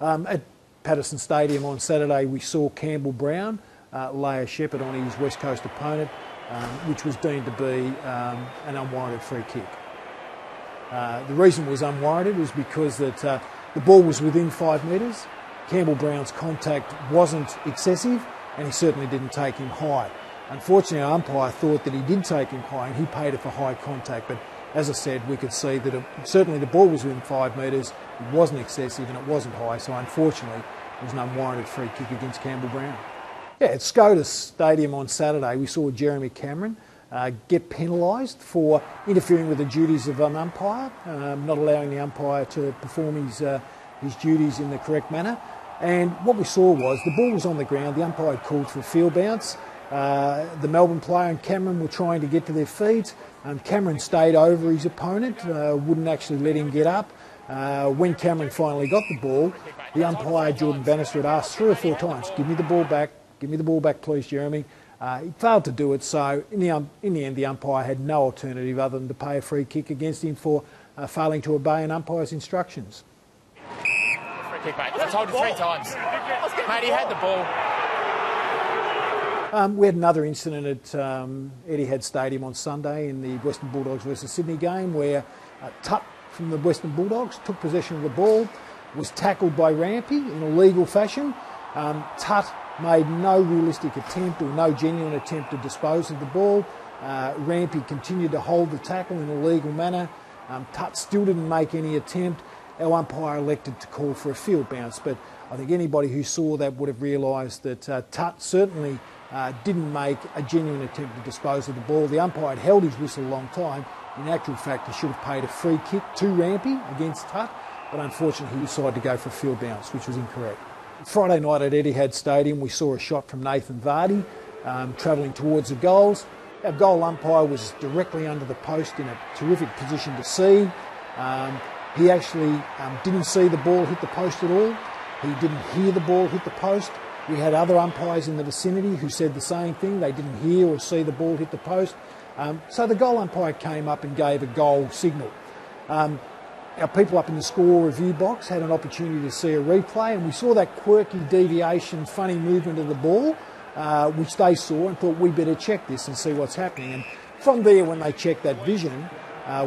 At Patterson Stadium on Saturday, we saw Campbell Brown lay a shepherd on his West Coast opponent, which was deemed to be an unwarranted free kick. The reason it was unwarranted was because that the ball was within 5 metres, Campbell Brown's contact wasn't excessive, and he certainly didn't take him high. Unfortunately, our umpire thought that he did take him high and he paid it for high contact, but as I said, we could see that certainly the ball was within 5 metres, it wasn't excessive and it wasn't high, so unfortunately it was an unwarranted free kick against Campbell Brown. Yeah, at Scotus Stadium on Saturday, we saw Jeremy Cameron get penalised for interfering with the duties of an umpire, not allowing the umpire to perform his duties in the correct manner. And what we saw was the ball was on the ground, the umpire had called for a field bounce. The Melbourne player and Cameron were trying to get to their feet. Cameron stayed over his opponent, wouldn't actually let him get up. When Cameron finally got the ball, the umpire, Jordan Bannister, had asked 3 or 4 times, give me the ball back please, Jeremy. He failed to do it, so in the end the umpire had no alternative other than to pay a free kick against him for failing to obey an umpire's instructions. Free kick, mate. I told you 3 times. Mate, he had the ball. We had another incident at Etihad Stadium on Sunday in the Western Bulldogs versus Sydney game where Tutt from the Western Bulldogs took possession of the ball, was tackled by Rampy in a legal fashion. Tutt made no realistic attempt or no genuine attempt to dispose of the ball. Rampy continued to hold the tackle in a legal manner. Tutt still didn't make any attempt. Our umpire elected to call for a field bounce, but I think anybody who saw that would have realised that Tutt certainly didn't make a genuine attempt to dispose of the ball. The umpire had held his whistle a long time. In actual fact, he should have paid a free kick to Rampy against Tutt, but unfortunately he decided to go for a field bounce, which was incorrect. Friday night at Etihad Stadium, we saw a shot from Nathan Vardy travelling towards the goals. Our goal umpire was directly under the post in a terrific position to see. He actually didn't see the ball hit the post at all. He didn't hear the ball hit the post. We had other umpires in the vicinity who said the same thing. They didn't hear or see the ball hit the post. So the goal umpire came up and gave a goal signal. Our people up in the score review box had an opportunity to see a replay, and we saw that quirky deviation, funny movement of the ball, which they saw and thought we better check this and see what's happening. And from there, when they checked that vision,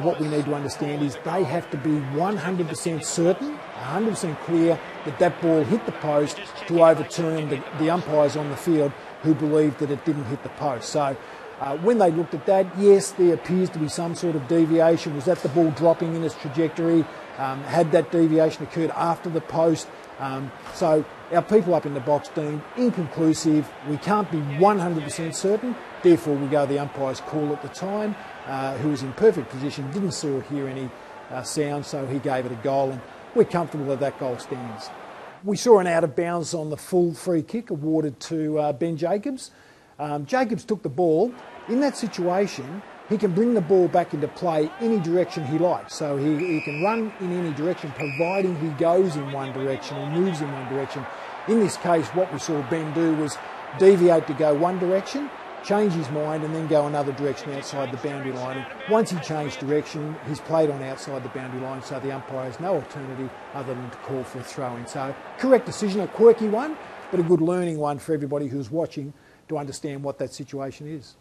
what we need to understand is they have to be 100% certain, 100% clear that that ball hit the post to overturn the umpires on the field who believed that it didn't hit the post. So when they looked at that, yes, there appears to be some sort of deviation. Was that the ball dropping in its trajectory? Had that deviation occurred after the post? So our people up in the box deemed inconclusive. We can't be 100% certain. Therefore, we go the umpire's call at the time, who was in perfect position, didn't see or hear any sound, so he gave it a goal, and we're comfortable that that goal stands. We saw an out of bounds on the full free kick awarded to Ben Jacobs. Jacobs took the ball. In that situation, he can bring the ball back into play any direction he likes. So he can run in any direction, providing he goes in one direction or moves in one direction. In this case, what we saw Ben do was deviate to go one direction, change his mind, and then go another direction outside the boundary line. And once he changed direction, he's played on outside the boundary line, so the umpire has no alternative other than to call for a throw-in. So correct decision, a quirky one, but a good learning one for everybody who's watching to understand what that situation is.